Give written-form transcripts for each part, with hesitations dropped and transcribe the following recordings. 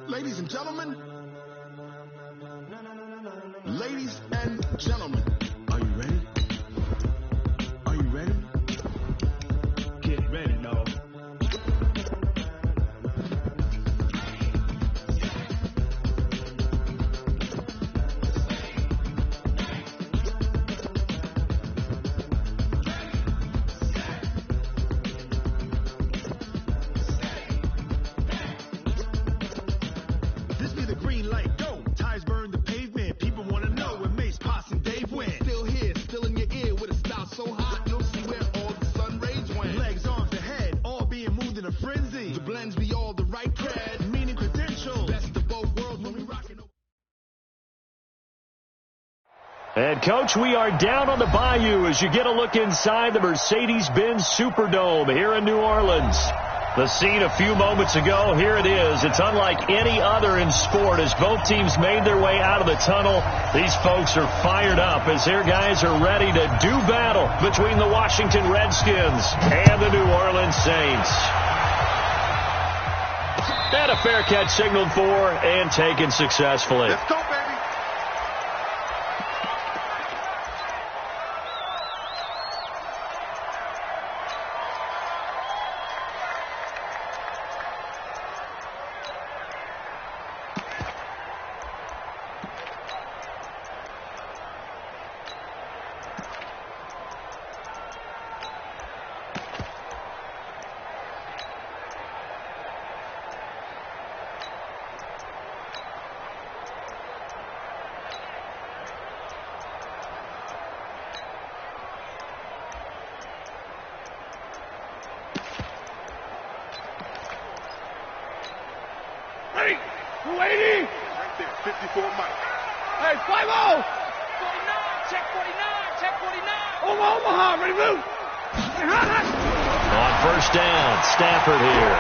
Ladies and gentlemen, are you ready? Are you ready? Get ready, dog. This be the green light, go. Tires burn the pavement. People want to know when Mace, Posse, and Dave went. Still here, still in your ear with a style so hot, you'll see where all the sun rays went. Legs, arms, the head, all being moved in a frenzy. The blends be all the right cred, meaning credentials. Best of both worlds when we rockin'. And, Coach, we are down on the bayou as you get a look inside the Mercedes-Benz Superdome here in New Orleans. The scene a few moments ago, here it is. It's unlike any other in sport as both teams made their way out of the tunnel. These folks are fired up as their guys are ready to do battle between the Washington Redskins and the New Orleans Saints. And a fair catch signaled for and taken successfully. Let's go, baby. Ready? 280. Right there, 54 Mike. Hey, 5-0. 49. Check 49. Check 49. Omaha. Ready, move. On first down, Stafford here.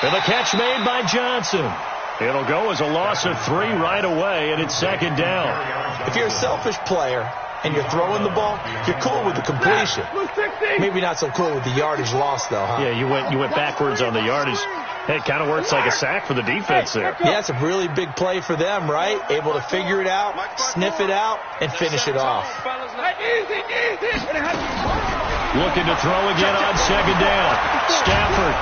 And the catch made by Johnson. It'll go as a loss of 3 right away, and it's second down. If you're a selfish player and you're throwing the ball, you're cool with the completion. Maybe not so cool with the yardage loss, though, huh? Yeah, you went backwards on the yardage. Hey, it kind of works like a sack for the defense there. Yeah, it's a really big play for them, right? Able to figure it out, sniff it out, and finish it off. Looking to throw again on second down. Stafford.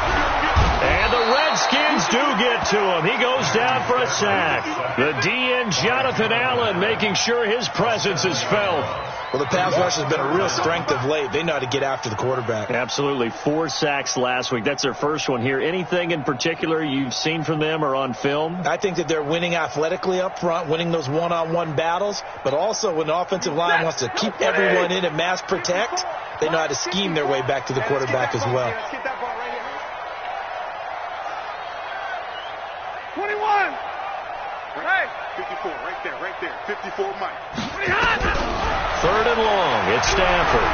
And the Redskins do get to him. He goes down for a sack. The DN, Jonathan Allen, making sure his presence is felt. Well, the pass rush has been a real strength of late. They know how to get after the quarterback. Absolutely. 4 sacks last week. That's their first one here. Anything in particular you've seen from them or on film? I think that they're winning athletically up front, winning those one-on-one battles, but also when the offensive line wants to keep everyone in and mass protect, they know how to scheme their way back to the quarterback as well. 21. Hey. 54, right there. 54 Mike. Third and long. It's Stafford.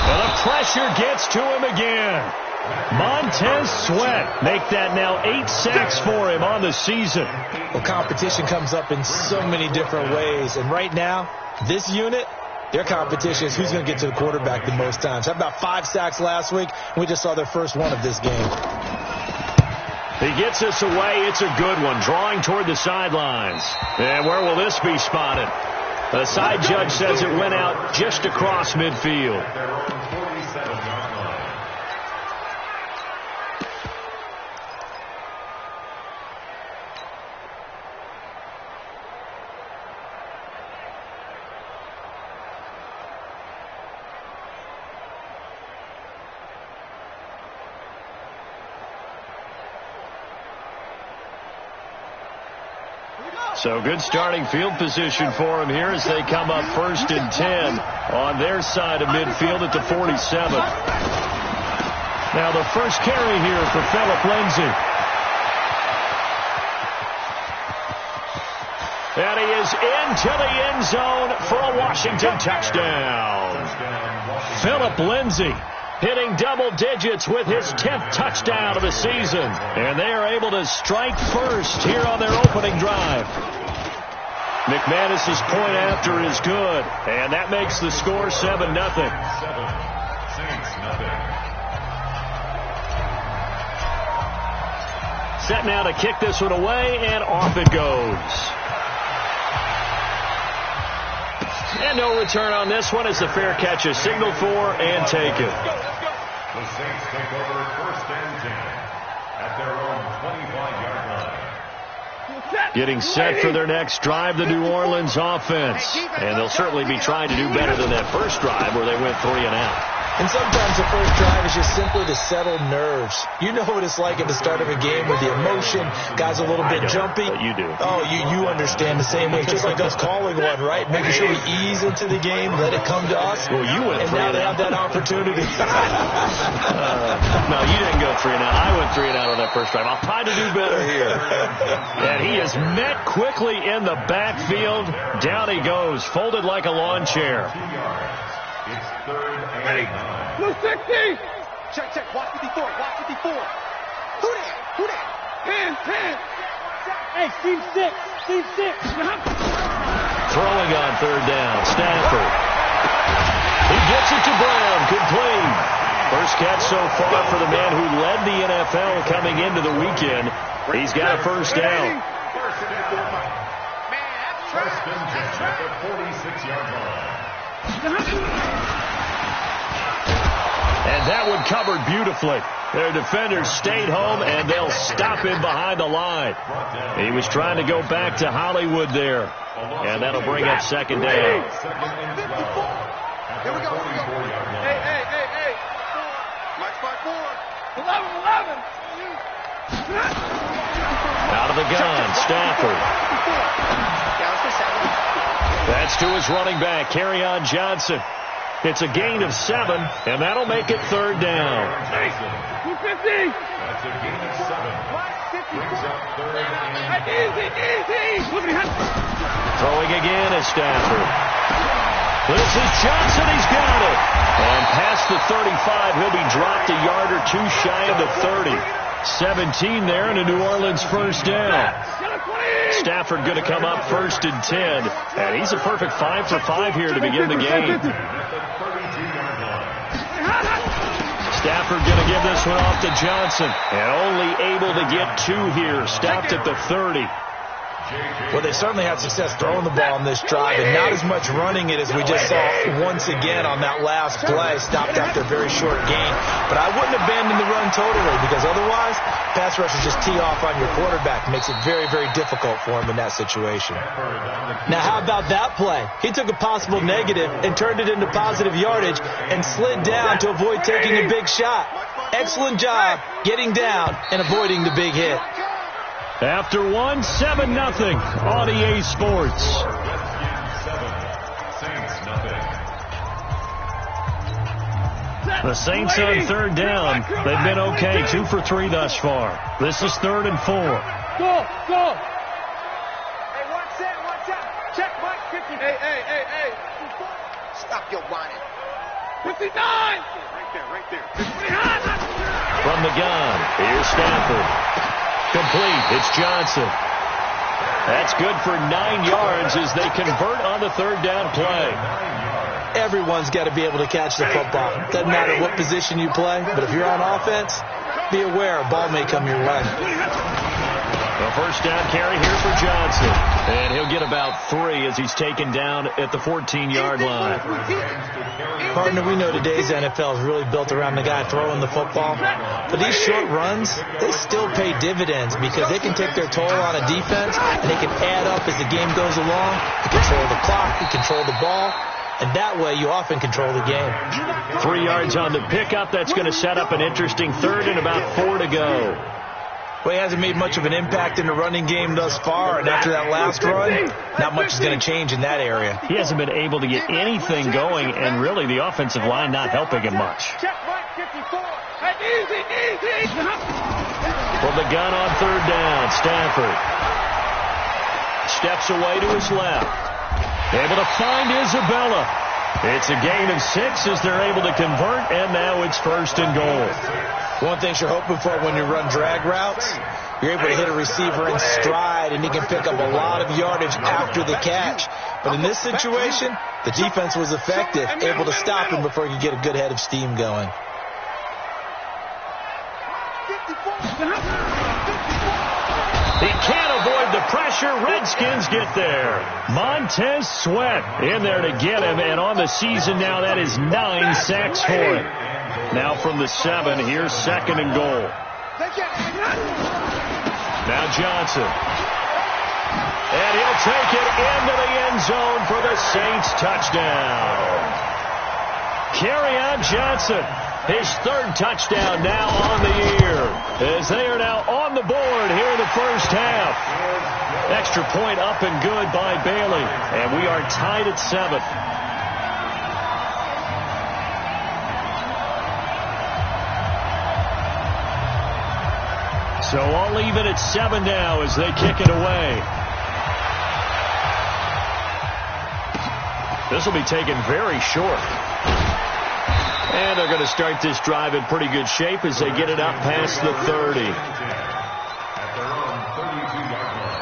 And the pressure gets to him again. Montez Sweat make that now 8 sacks for him on the season. Well, competition comes up in so many different ways. And right now, this unit, their competition is who's going to get to the quarterback the most times. How about 5 sacks last week? We just saw their first one of this game. He gets this away. It's a good one. Drawing toward the sidelines. And where will this be spotted? The side judge says it went out just across midfield. So good starting field position for him here as they come up 1st and 10 on their side of midfield at the 47. Now the first carry here for Philip Lindsay. And he is into the end zone for a Washington touchdown. Philip Lindsay hitting double digits with his 10th touchdown of the season. And they are able to strike first here on their opening drive. McManus's point after is good, and that makes the score 7-0. Set now to kick this one away, and off it goes. And no return on this one as the fair catch is signaled for and taken. The Saints take over 1st and 10 at their own 25-yard line. Getting set for their next drive, the New Orleans offense. And they'll certainly be trying to do better than that first drive where they went 3 and out. And sometimes the first drive is just simply to settle nerves. You know what it's like at the start of a game with the emotion. Guys a little bit jumpy. But you do. Oh, you understand the same way. Just like us calling one, right? Making sure we ease into the game, let it come to us. Well, you went 3 and out. And now they have that opportunity. No, you didn't go 3 and out. I went 3 and out on that first drive. I'll try to do better here. And he is met quickly in the backfield. Down he goes, folded like a lawn chair. It's 3rd and 9. Blue 60. Check. Watch 54. Watch 54. Who that? Hands. Hey, Steve 6. Throwing on 3rd down, Stafford. He gets it to Brown, complete. First catch so far for the man who led the NFL coming into the weekend. He's got a first down. First and 10 at the 46-yard line. And that one covered beautifully. Their defenders stayed home, and they'll stop him behind the line. He was trying to go back to Hollywood there. And that'll bring up 2nd down. Here we go. Hey. Mike 5-4. 11. Out of the gun, Stafford. That's to his running back, Kerryon Johnson. It's a gain of 7, and that'll make it 3rd down. 250. That's a gain of 7. Brings up 3rd and Easy. Throwing again is Stafford. This is Johnson. He's got it. And past the 35, he'll be dropped a yard or two shy of the 30. 17 there, and a New Orleans first down. Stafford going to come up 1st and 10. And he's a perfect 5 for 5 here to begin the game. Stafford going to give this one off to Johnson. And only able to get 2 here. Stopped at the 30. Well, they certainly had success throwing the ball on this drive, and not as much running it as we just saw once again on that last play. Stopped after a very short gain. But I wouldn't abandon the run totally, because otherwise, pass rushers just tee off on your quarterback. Makes it very, very difficult for him in that situation. Now, how about that play? He took a possible negative and turned it into positive yardage and slid down to avoid taking a big shot. Excellent job getting down and avoiding the big hit. After 1, 7-0 on EA Sports. The Saints on 3rd down. They've been okay, 2 for 3 thus far. This is 3rd and 4. Go. Hey, watch out. Check, Mike 50. Hey. Stop your whining. 59. Right there. From the gun, here's Stafford. Complete. It's Johnson. That's good for 9 yards as they convert on the 3rd down play. Everyone's got to be able to catch the football. Doesn't matter what position you play, but if you're on offense, be aware a ball may come your way. The first down carry here for Johnson. And he'll get about 3 as he's taken down at the 14-yard line. Partner, we know today's NFL is really built around the guy throwing the football. But these short runs, they still pay dividends because they can take their toll on a defense, and they can add up as the game goes along. You control the clock, you control the ball, and that way you often control the game. 3 yards on the pickup. That's going to set up an interesting 3rd and about 4 to go. Well, he hasn't made much of an impact in the running game thus far, and after that last run, not much is going to change in that area. He hasn't been able to get anything going, and really the offensive line not helping him much. Check, Mike 54. Easy. From the gun on 3rd down, Stafford steps away to his left. Able to find Isabella. It's a gain of 6 as they're able to convert, and now it's 1st and goal. One thing you're hoping for when you run drag routes, you're able to hit a receiver in stride, and he can pick up a lot of yardage after the catch. But in this situation, the defense was effective, able to stop him before he could get a good head of steam going. He can't avoid the pressure. Redskins get there. Montez Sweat in there to get him, and on the season now, that is 9 sacks for him. Now from the 7, here's 2nd and goal. Now Johnson. And he'll take it into the end zone for the Saints touchdown. Kerryon Johnson, his 3rd touchdown now on the year, as they are now on the board here in the first half. Extra point up and good by Bailey, and we are tied at 7. So I'll leave it at 7 now as they kick it away. This will be taken very short. And they're going to start this drive in pretty good shape as they get it up past the 30. At their own 32-yard line.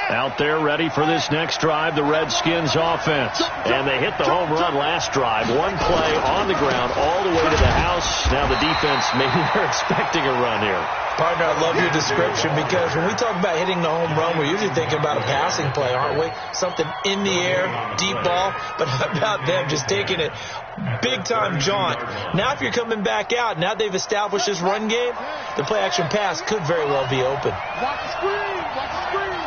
Out there ready for this next drive, the Redskins offense. And they hit the home run last drive. One play on the ground all the way to the house. Now the defense, maybe they're expecting a run here. Partner, I love your description, because when we talk about hitting the home run, we're usually thinking about a passing play, aren't we? Something in the air, deep ball. But how about them just taking it big-time jaunt? Now if you're coming back out, now they've established this run game, the play-action pass could very well be open. Watch the screen. Watch the screen.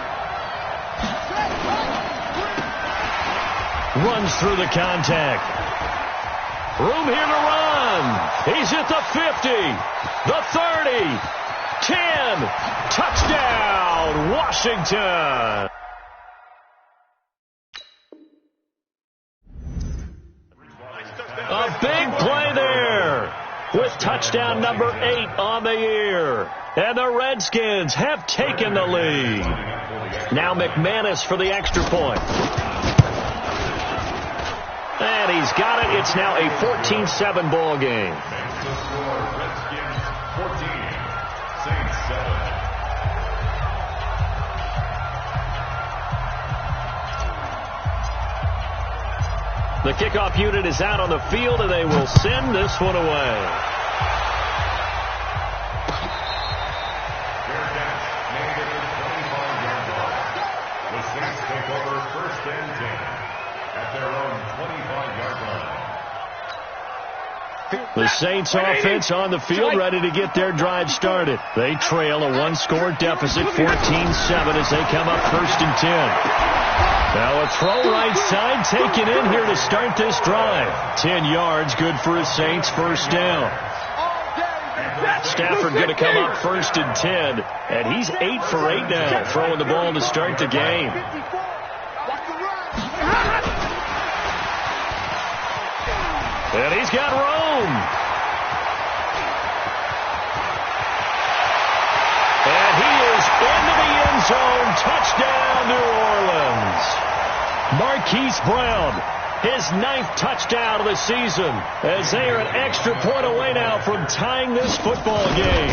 Runs through the contact. Room here to run. He's at the 50, the 30, 10. Touchdown, Washington. A big play there with touchdown number 8 on the year. And the Redskins have taken the lead. Now McManus for the extra point. And he's got it. It's now a 14-7 ball game. Redskins 14, Saints 7. The kickoff unit is out on the field, and they will send this one away. The Saints take over 1st and 10 at their own 25-yard line. The Saints offense on the field, ready to get their drive started. They trail a 1-score deficit, 14-7, as they come up 1st and 10. Now a throw right side taken in here to start this drive. 10 yards, good for a Saints first down. Stafford going to come up 1st and 10, and he's 8 for 8 now, throwing the ball to start the game. And he's got room. And he is into the end zone. Touchdown, New Orleans. Marquise Brown, his 9th touchdown of the season, as they are an extra point away now from tying this football game.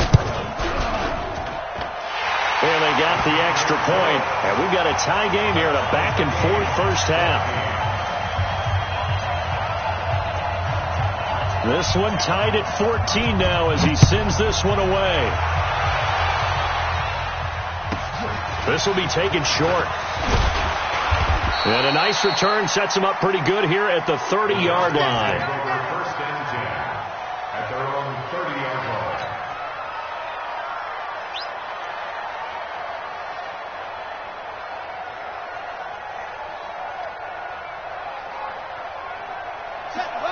And they got the extra point, and we've got a tie game here in a back-and-forth first half. This one tied at 14 now as he sends this one away. This will be taken short. And a nice return sets him up pretty good here at the 30-yard line. 1st and 10 at their own 30-yard line.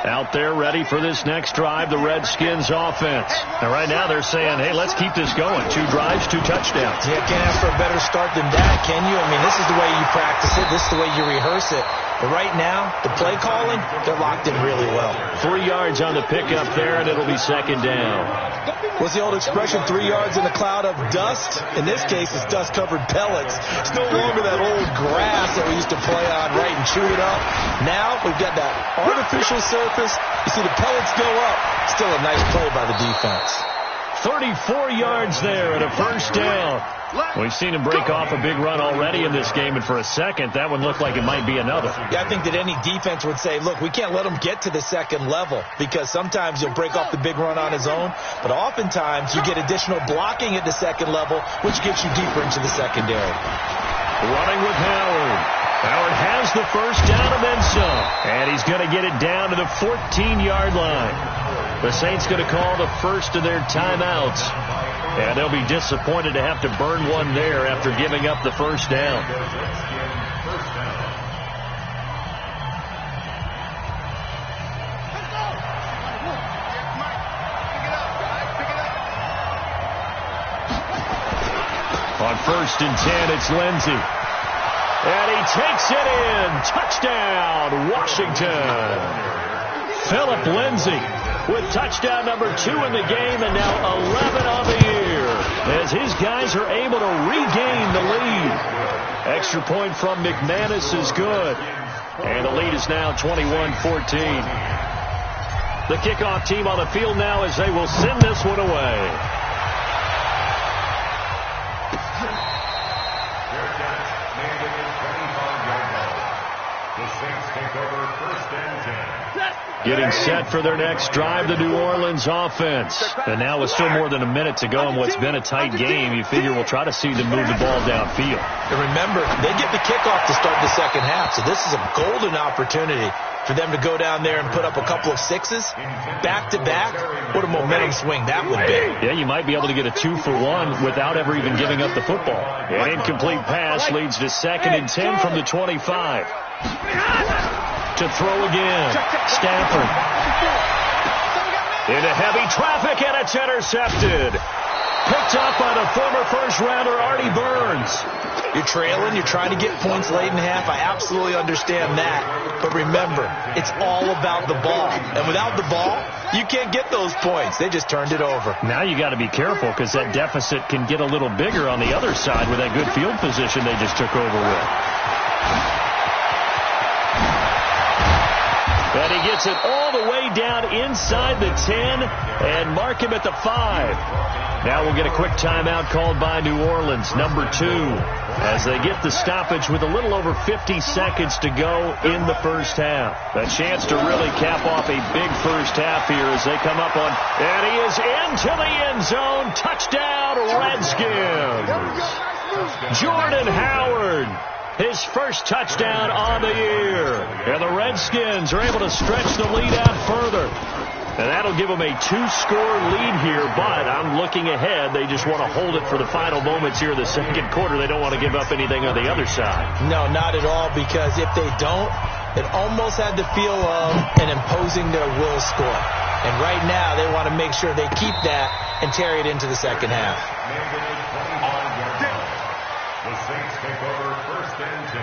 Out there ready for this next drive, the Redskins offense. And right now they're saying, hey, let's keep this going. 2 drives, 2 touchdowns. Yeah, can't ask for a better start than that, can you? I mean, this is the way you practice it. This is the way you rehearse it. But right now, the play calling, they're locked in really well. 3 yards on the pickup there, and it'll be second down. What's the old expression, 3 yards in a cloud of dust? In this case, it's dust-covered pellets. It's no longer that old grass that we used to play on, right, and chew it up. Now, we've got that artificial surface. You see the pellets go up. Still a nice play by the defense. 34 yards there and a first down. We've seen him break off a big run already in this game, and for a second, that one looked like it might be another. Yeah, I think that any defense would say, look, we can't let him get to the second level, because sometimes you'll break off the big run on his own, but oftentimes you get additional blocking at the second level, which gets you deeper into the secondary. Running with Howard. Howard has the first down and then some, and he's going to get it down to the 14-yard line. The Saints going to call the first of their timeouts. And they'll be disappointed to have to burn one there after giving up the first down. On 1st and 10, it's Lindsey. And he takes it in. Touchdown, Washington. Philip Lindsey with touchdown number 2 in the game, and now 11 on the year, as his guys are able to regain the lead. Extra point from McManus is good, and the lead is now 21-14. The kickoff team on the field now as they will send this one away. Getting set for their next drive, the New Orleans offense. And now with still more than a minute to go in what's been a tight game, you figure we'll try to see them move the ball downfield. And remember, they get the kickoff to start the second half, so this is a golden opportunity for them to go down there and put up a couple of 6s back-to-back. What a momentum swing that would be. Yeah, you might be able to get a 2-for-1 without ever even giving up the football. An incomplete pass leads to 2nd and 10 from the 25. To throw again. Stafford. Into heavy traffic, and it's intercepted. Picked up by the former first-rounder Artie Burns. You're trailing. You're trying to get points late in half. I absolutely understand that. But remember, it's all about the ball. And without the ball, you can't get those points. They just turned it over. Now you got to be careful because that deficit can get a little bigger on the other side with that good field position they just took over with. And he gets it all the way down inside the 10 and mark him at the 5. Now we'll get a quick timeout called by New Orleans, number 2, as they get the stoppage with a little over 50 seconds to go in the first half. A chance to really cap off a big first half here as they come up on, and he is into the end zone. Touchdown, Redskins. Jordan Howard. His first touchdown on the year. And the Redskins are able to stretch the lead out further. And that'll give them a 2-score lead here, but I'm looking ahead. They just want to hold it for the final moments here in the second quarter. They don't want to give up anything on the other side. No, not at all, because if they don't, it almost had the feel of an imposing their will score. And right now, they want to make sure they keep that and carry it into the second half. The Saints take over 1st and 10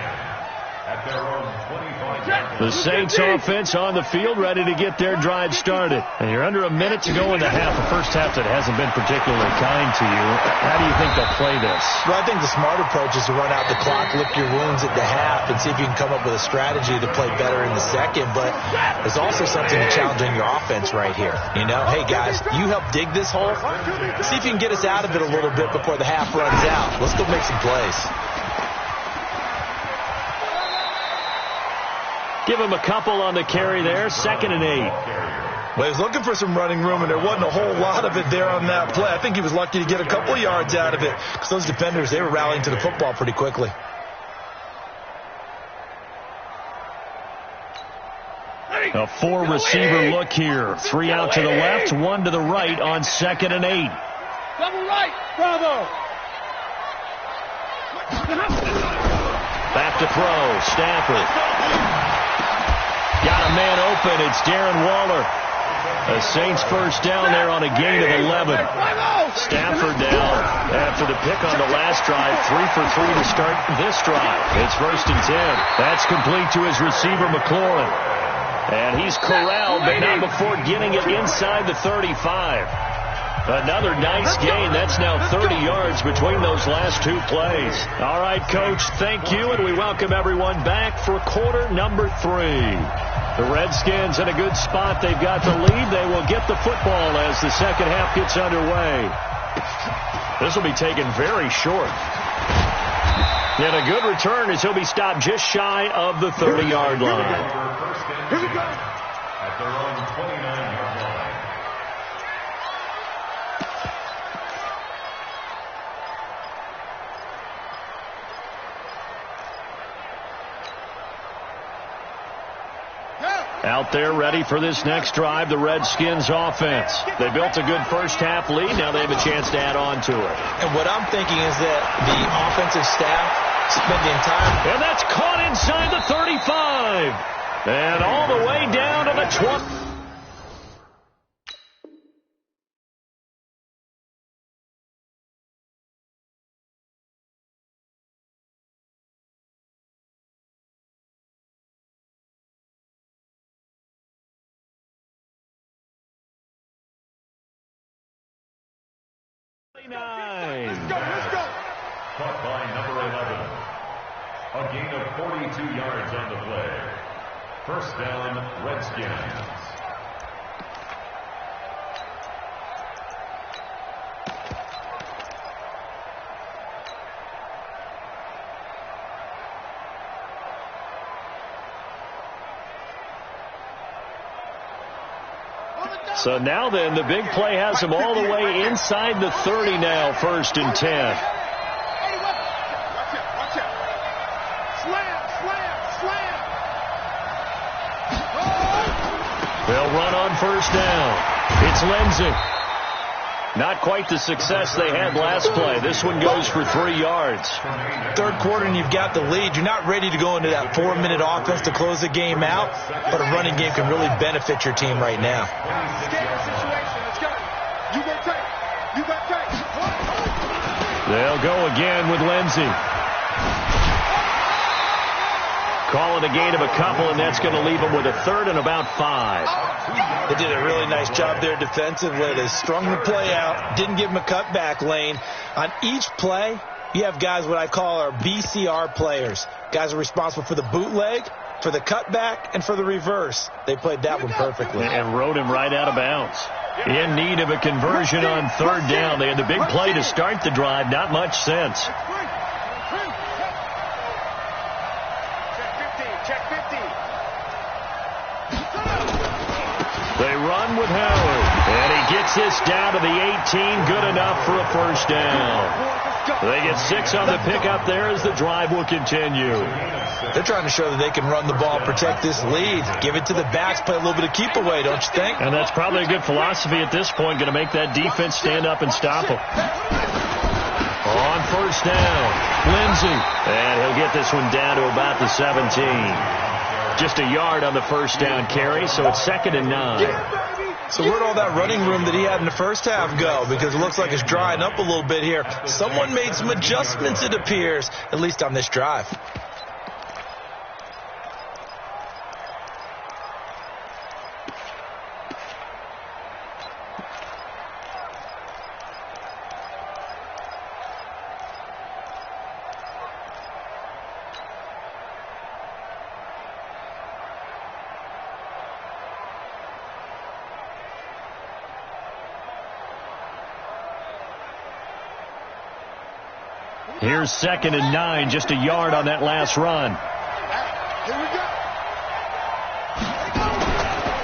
at their own 25-yard line. The Saints offense on the field, ready to get their drive started. And you're under a minute to go in the half, a first half that hasn't been particularly kind to you. How do you think they'll play this? Well, I think the smart approach is to run out the clock, lick your wounds at the half, and see if you can come up with a strategy to play better in the second. But there's also something to challenging your offense right here. You know, hey, guys, you help dig this hole. See if you can get us out of it a little bit before the half runs out. Let's go make some plays. Give him a couple on the carry there. 2nd and 8. Well, he was looking for some running room, and there wasn't a whole lot of it there on that play. I think he was lucky to get a couple yards out of it because those defenders, they were rallying to the football pretty quickly. A 4-receiver look here. 3 out to the left, 1 to the right on 2nd and 8. Double right. Bravo. Back to throw. Stafford. Got a man open. It's Darren Waller. The Saints first down there on a gain of 11. Stafford down after the pick on the last drive. 3 for 3 to start this drive. It's 1st and 10. That's complete to his receiver, McLaurin. And he's corralled, but not before getting it inside the 35. Another nice gain. That's now 30 yards between those last two plays. All right, Coach, thank you, and we welcome everyone back for quarter number 3. The Redskins in a good spot. They've got the lead. They will get the football as the second half gets underway. This will be taken very short. And a good return as he'll be stopped just shy of the 30-yard line. Here we go. At their own 29-yard line. Out there ready for this next drive, the Redskins offense. They built a good first half lead. Now they have a chance to add on to it. And what I'm thinking is that the offensive staff spending time. And that's caught inside the 35. And all the way down to the 20. Let's go. Caught by number 11. A gain of 42 yards on the play. First down, Redskins. So now then, the big play has him all the way inside the 30 now, 1st and 10. Watch it. Slam. They'll run on first down. It's Lindsey. Not quite the success they had last play. This one goes for 3 yards. Third quarter and you've got the lead. You're not ready to go into that 4-minute offense to close the game out, but a running game can really benefit your team right now. Scary situation. Let's go. You got take. They'll go again with Lindsey. Call it a gain of a couple, and that's going to leave them with a 3rd and about 5. They did a really nice job there defensively. They strung the play out, didn't give them a cutback lane. On each play, you have guys what I call our BCR players. Guys are responsible for the bootleg, for the cutback, and for the reverse. They played that one perfectly. And rode him right out of bounds. In need of a conversion on 3rd down. They had the big play to start the drive. Not much sense. They run with Howard, and he gets this down to the 18, good enough for a first down. They get 6 on the pickup there as the drive will continue. They're trying to show that they can run the ball, protect this lead, give it to the backs, play a little bit of keep away, don't you think? And that's probably a good philosophy at this point, going to make that defense stand up and stop them. On first down, Lindsey, and he'll get this one down to about the 17. Just a yard on the first down carry, so it's 2nd and 9. So where'd all that running room that he had in the first half go? Because it looks like it's drying up a little bit here. Someone made some adjustments, it appears, at least on this drive. Here's 2nd and 9, just a yard on that last run. Here we go.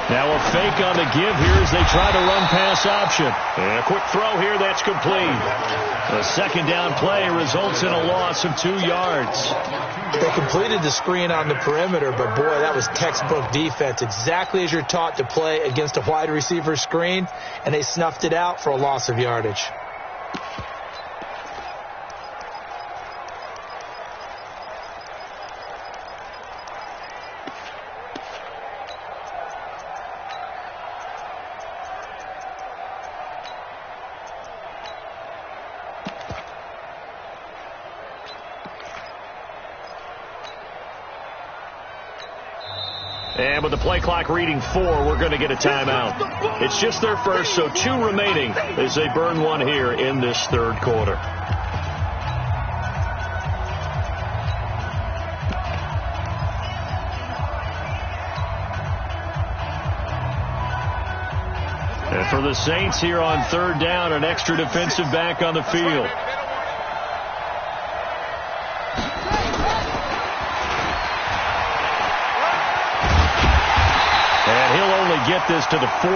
Now a fake on the give here as they try to run pass option. And a quick throw here, that's complete. The 2nd down play results in a loss of 2 yards. They completed the screen on the perimeter, but boy, that was textbook defense. Exactly as you're taught to play against a wide receiver screen, and they snuffed it out for a loss of yardage. And with the play clock reading 4, we're going to get a timeout. It's just their first, so 2 remaining as they burn one here in this third quarter. And for the Saints here on third down, an extra defensive back on the field. And he'll only get this to the 14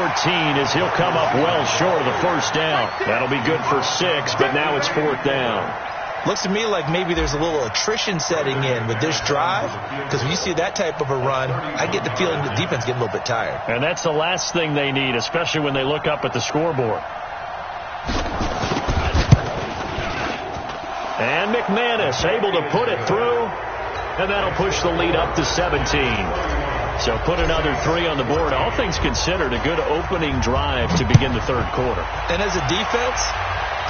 as he'll come up well short of the first down. That'll be good for 6, but now it's 4th down. Looks to me like maybe there's a little attrition setting in with this drive, because when you see that type of a run, I get the feeling the defense getting a little bit tired. And that's the last thing they need, especially when they look up at the scoreboard. And McManus able to put it through, and that'll push the lead up to 17. So put another 3 on the board. All things considered, a good opening drive to begin the third quarter. And as a defense,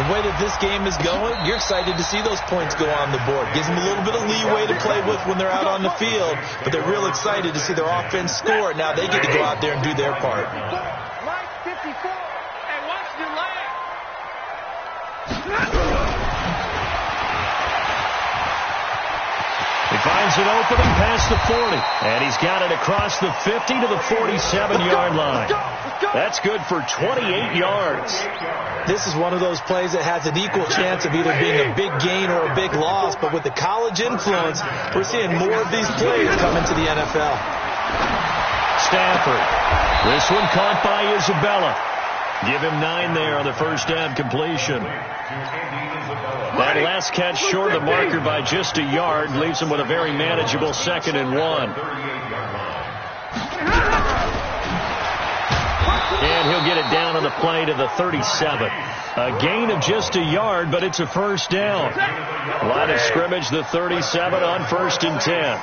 the way that this game is going, you're excited to see those points go on the board. Gives them a little bit of leeway to play with when they're out on the field, but they're real excited to see their offense score. Now they get to go out there and do their part. Mike 54, and watch the layup. He finds an opening past the 40, and he's got it across the 50 to the 47-yard line. That's good for 28 yards. This is one of those plays that has an equal chance of either being a big gain or a big loss, but with the college influence, we're seeing more of these plays come into the NFL. Stafford. This one caught by Isabella. Give him 9 there on the first down completion. That last catch short of the marker by just a yard leaves him with a very manageable 2nd and 1. And he'll get it down on the play to the 37. A gain of just a yard, but it's a first down. Line of scrimmage, the 37 on 1st and 10.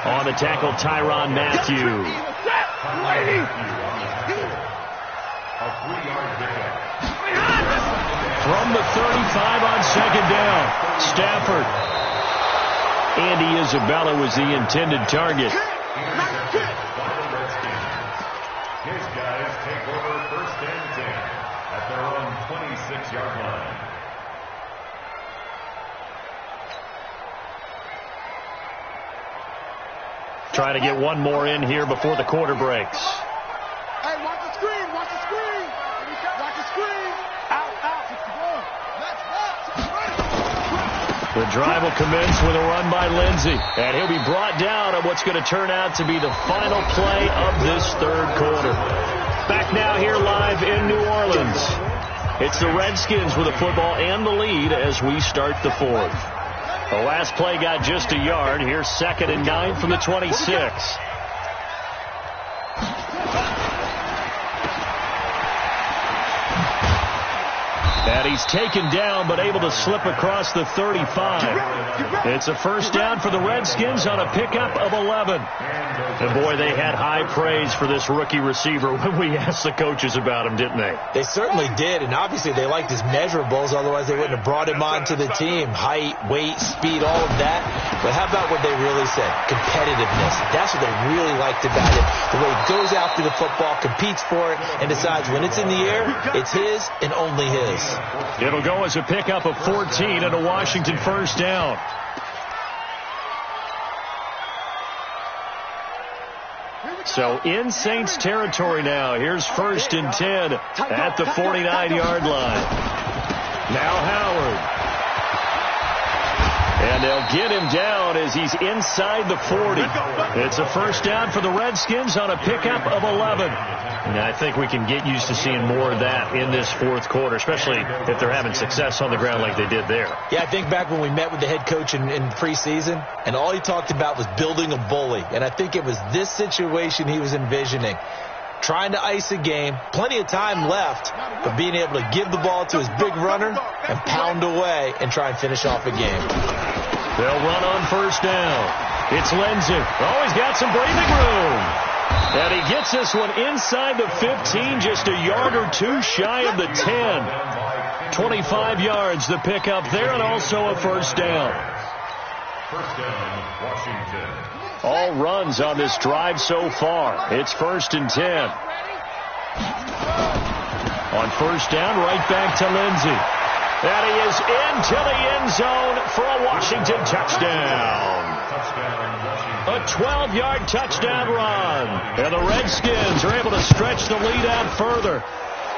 On the tackle, Tyrann Mathieu. From the 35 on 2nd down, Stafford. Andy Isabella was the intended target. His guys take over 1st and 10 at their own 26-yard line. Trying to get one more in here before the quarter breaks. Hey, watch the screen, watch the screen. Watch the screen. Out. The drive will commence with a run by Lindsey. And he'll be brought down on what's going to turn out to be the final play of this third quarter. Back now here live in New Orleans. It's the Redskins with the football and the lead as we start the 4th. The last play got just a yard. Here's 2nd and 9 from the 26. And he's taken down, but able to slip across the 35. It's a first down for the Redskins on a pickup of 11. And boy, they had high praise for this rookie receiver when we asked the coaches about him, didn't they? They certainly did, and obviously they liked his measurables, otherwise they wouldn't have brought him onto the team. Height, weight, speed, all of that. But how about what they really said? Competitiveness. That's what they really liked about it. The way he goes after the football, competes for it, and decides when it's in the air, it's his and only his. It'll go as a pickup of 14 and a Washington first down. So in Saints territory now. Here's 1st and 10 at the 49-yard line. Now Howard. And they'll get him down as he's inside the 40. It's a first down for the Redskins on a pickup of 11. And I think we can get used to seeing more of that in this 4th quarter, especially if they're having success on the ground like they did there. Yeah, I think back when we met with the head coach in preseason, and all he talked about was building a bully. And I think it was this situation he was envisioning. Trying to ice a game, plenty of time left, but being able to give the ball to his big runner and pound away and try and finish off a game. They'll run on first down. It's Lindsey. Oh, he's got some breathing room. And he gets this one inside the 15, just a yard or two shy of the 10. 25 yards, the pickup there, and also a first down. First down, Washington. All runs on this drive so far. It's 1st and 10. On first down, right back to Lindsey. And he is into the end zone for a Washington touchdown. A 12-yard touchdown run. And the Redskins are able to stretch the lead out further.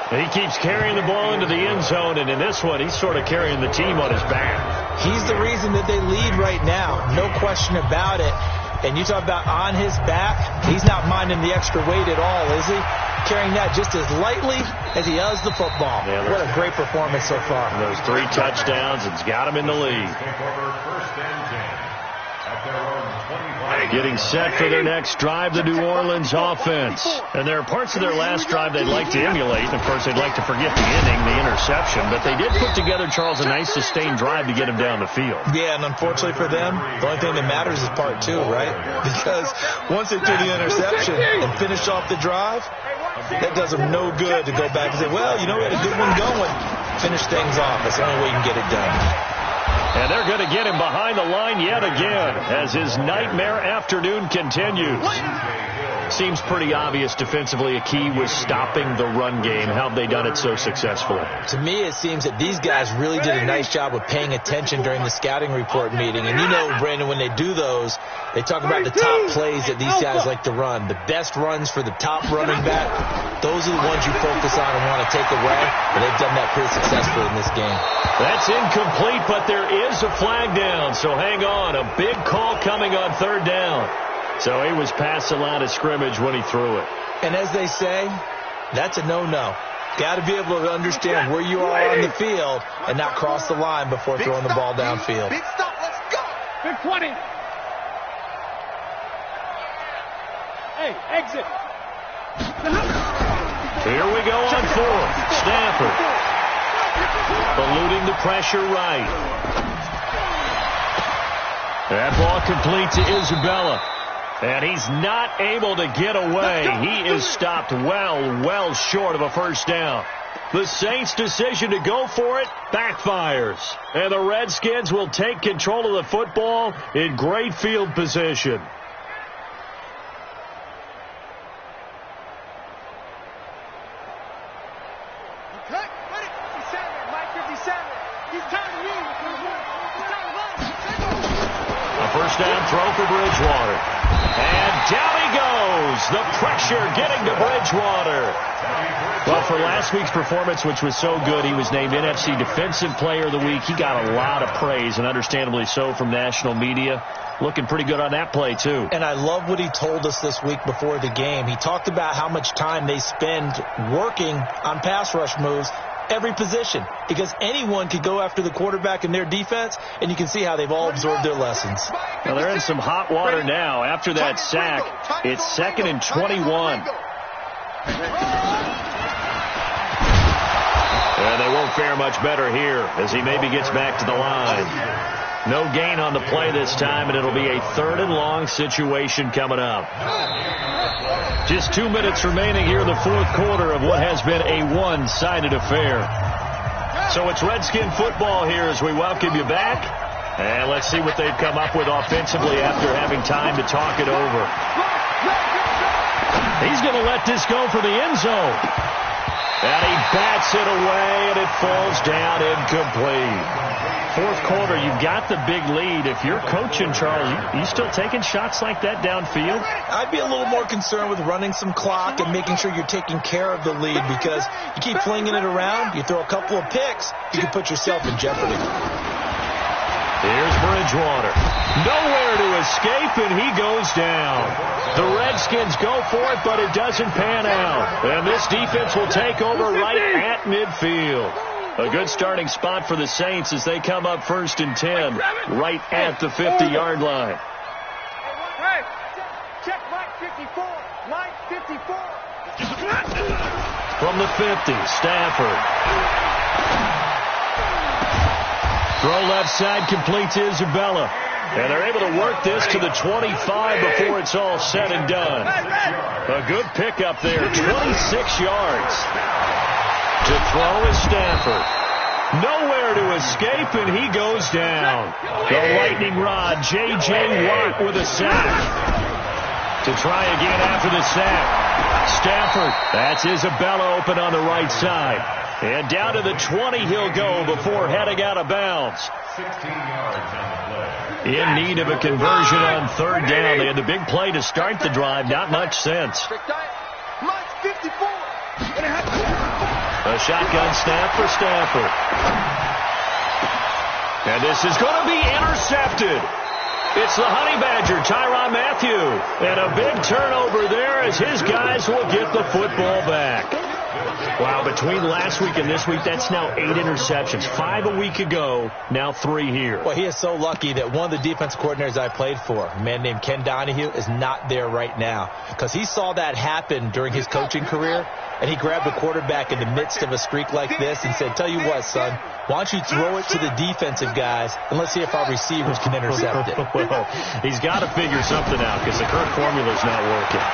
He keeps carrying the ball into the end zone, and in this one, he's sort of carrying the team on his back. He's the reason that they lead right now. No question about it. And you talk about on his back, he's not minding the extra weight at all, is he? Carrying that just as lightly as he does the football. Yeah, what a great performance so far. Those 3 touchdowns, it's got him in the lead. Getting set for their next drive, the New Orleans offense. And there are parts of their last drive they'd like to emulate. Of course, they'd like to forget the inning, the interception. But they did put together, Charles, a nice sustained drive to get him down the field. Yeah, and unfortunately for them, the only thing that matters is part 2, right? Because once they threw the interception and finished off the drive, that does them no good to go back and say, well, you know, we had a good one going. Finish things off. That's the only way you can get it done. And they're going to get him behind the line yet again as his nightmare afternoon continues. Seems pretty obvious defensively a key was stopping the run game. How have they done it so successfully? To me, it seems that these guys really did a nice job of paying attention during the scouting report meeting. And you know, Brandon, when they do those, they talk about the top plays that these guys like to run. The best runs for the top running back, those are the ones you focus on and want to take away. And they've done that pretty successfully in this game. That's incomplete, but there is a flag down. So hang on. A big call coming on 3rd down. So he was past the line of scrimmage when he threw it. And as they say, that's a no-no. Got to be able to understand where you are on the field and not cross the line before throwing the ball downfield. Big stop, let's go. Big 20. Hey, exit. Here we go on 4th. Stafford. Eluding the pressure right. That ball complete to Isabella. And he's not able to get away. He is stopped well short of a first down. The Saints' decision to go for it backfires. And the Redskins will take control of the football in great field position. First down throw for Bridgewater. And down he goes. The pressure getting to Bridgewater. Well, for last week's performance, which was so good, he was named NFC Defensive Player of the Week. He got a lot of praise, and understandably so, from national media. Looking pretty good on that play, too. And I love what he told us this week before the game. He talked about how much time they spend working on pass rush moves, every position, because anyone could go after the quarterback in their defense, and you can see how they've all absorbed their lessons. Well, they're in some hot water now. After that sack, it's 2nd and 21. And they won't fare much better here as he maybe gets back to the line. No gain on the play this time, and it'll be a 3rd and long situation coming up. Just 2 minutes remaining here in the 4th quarter of what has been a one-sided affair. So it's Redskin football here as we welcome you back. And let's see what they've come up with offensively after having time to talk it over. He's going to let this go for the end zone. And he bats it away, and it falls down incomplete. 4th quarter, you've got the big lead. If you're coaching, Charles, you still taking shots like that downfield? I'd be a little more concerned with running some clock and making sure you're taking care of the lead, because you keep flinging it around, you throw a couple of picks, you can put yourself in jeopardy. Here's Bridgewater. Nowhere to escape, and he goes down. The Redskins go for it, but it doesn't pan out. And this defense will take over right at midfield. A good starting spot for the Saints as they come up 1st and 10, right at the 50-yard line. Hey, check Mike 54. Mike 54. From the 50, Stafford. Throw left side, complete to Isabella. And they're able to work this to the 25 before it's all said and done. A good pickup there, 26 yards. To throw is Stafford. Nowhere to escape, and he goes down. The lightning rod, J.J. Watt with a sack. To try again after the sack. Stafford, that's Isabella open on the right side. And down to the 20 he'll go before heading out of bounds. 16 yards on the play. In need of a conversion on third down. They had the big play to start the drive. Not much sense. A shotgun snap for Stafford. And this is going to be intercepted. It's the Honey Badger, Tyrann Mathieu. And a big turnover there as his guys will get the football back. Wow, between last week and this week, that's now 8 interceptions. 5 a week ago, now 3 here. Well, he is so lucky that one of the defense coordinators I played for, a man named Ken Donahue, is not there right now. Because he saw that happen during his coaching career, and he grabbed the quarterback in the midst of a streak like this and said, tell you what, son, why don't you throw it to the defensive guys, and let's see if our receivers can intercept it. Well, he's got to figure something out because the current formula's not working.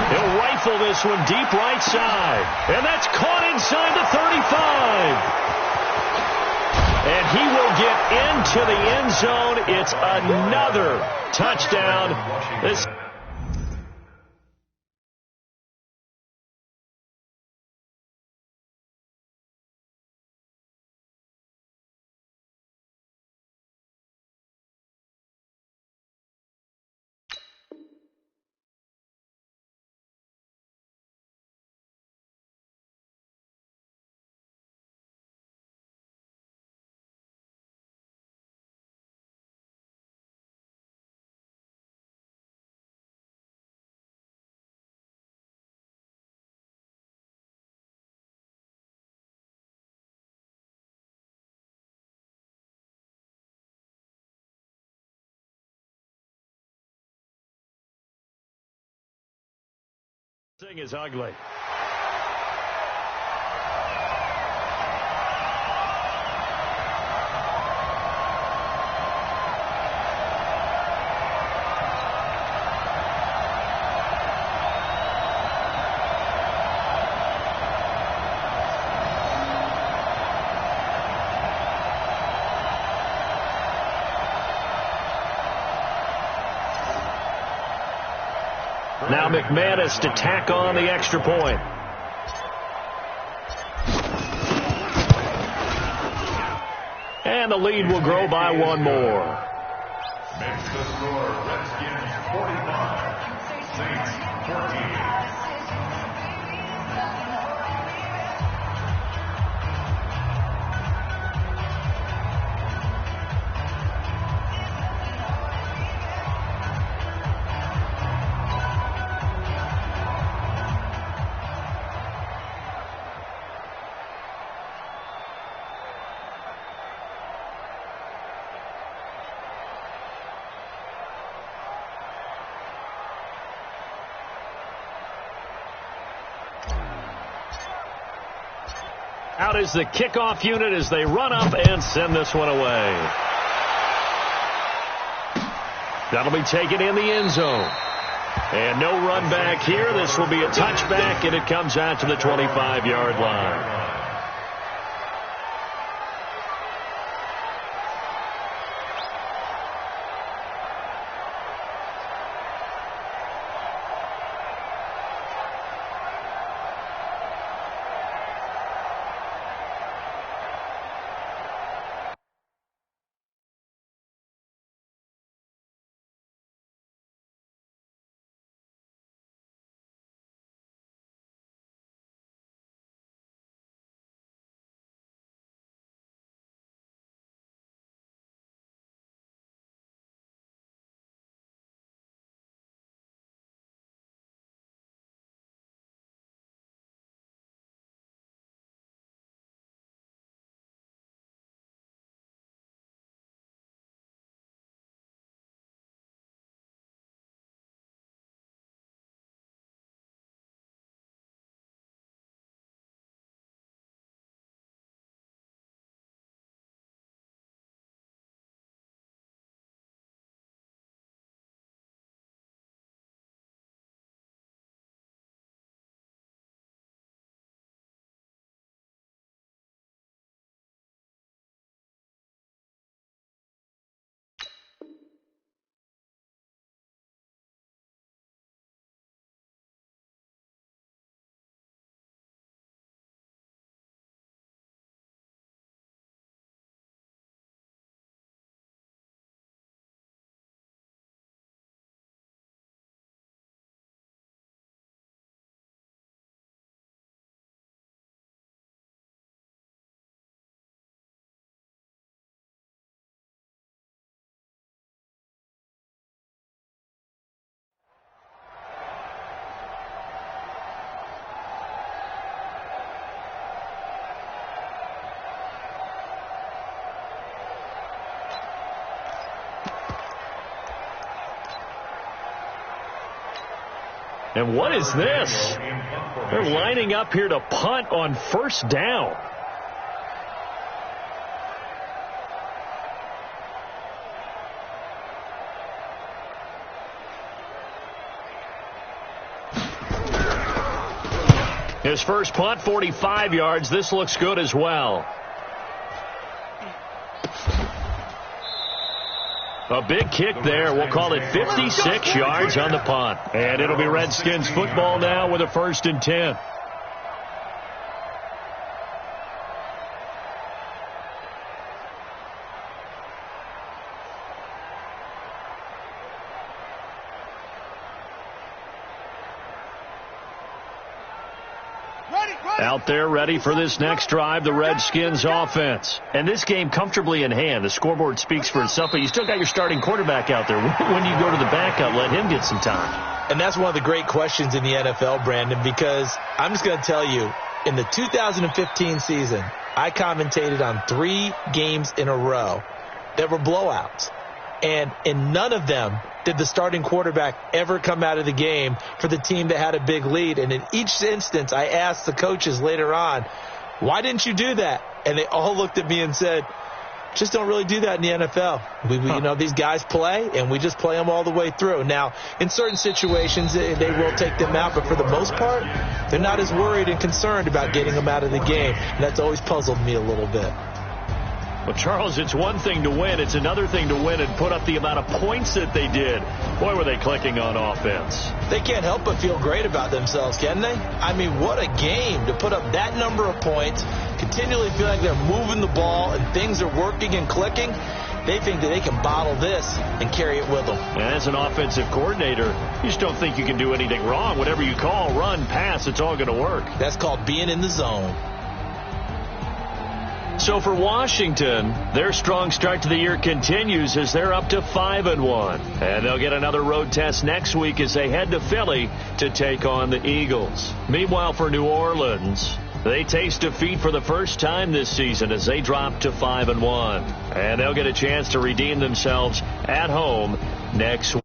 He'll rifle this one deep right side. And that's caught inside the 35. And he will get into the end zone. It's another touchdown. This thing is ugly. Now McManus to tack on the extra point. And the lead will grow by one more. Makes the score Redskins 45, Saints 14. Out is the kickoff unit as they run up and send this one away. That'll be taken in the end zone. And no run back here. This will be a touchback, and it comes out to the 25-yard line. And what is this? They're lining up here to punt on first down. His first punt, 45 yards. This looks good as well. A big kick there. We'll call it 56 yards on the punt. And it'll be Redskins football now with a 1st and 10. Out there ready for this next drive, the Redskins offense. And this game comfortably in hand. The scoreboard speaks for itself, but you still got your starting quarterback out there. When do you go to the backup, let him get some time? And that's one of the great questions in the NFL, Brandon, because I'm just going to tell you, in the 2015 season, I commentated on 3 games in a row that were blowouts. And in none of them did the starting quarterback ever come out of the game for the team that had a big lead. And in each instance, I asked the coaches later on, why didn't you do that? And they all looked at me and said, just don't really do that in the NFL. You know, these guys play, and we just play them all the way through. Now, in certain situations, they will take them out, but for the most part, they're not as worried and concerned about getting them out of the game. And that's always puzzled me a little bit. Well, Charles, it's one thing to win. It's another thing to win and put up the amount of points that they did. Boy, were they clicking on offense. They can't help but feel great about themselves, can they? I mean, what a game to put up that number of points, continually feel like they're moving the ball and things are working and clicking. They think that they can bottle this and carry it with them. And as an offensive coordinator, you just don't think you can do anything wrong. Whatever you call, run, pass, it's all going to work. That's called being in the zone. So for Washington, their strong start to the year continues as they're up to 5-1. And they'll get another road test next week as they head to Philly to take on the Eagles. Meanwhile, for New Orleans, they taste defeat for the first time this season as they drop to 5-1. And they'll get a chance to redeem themselves at home next week.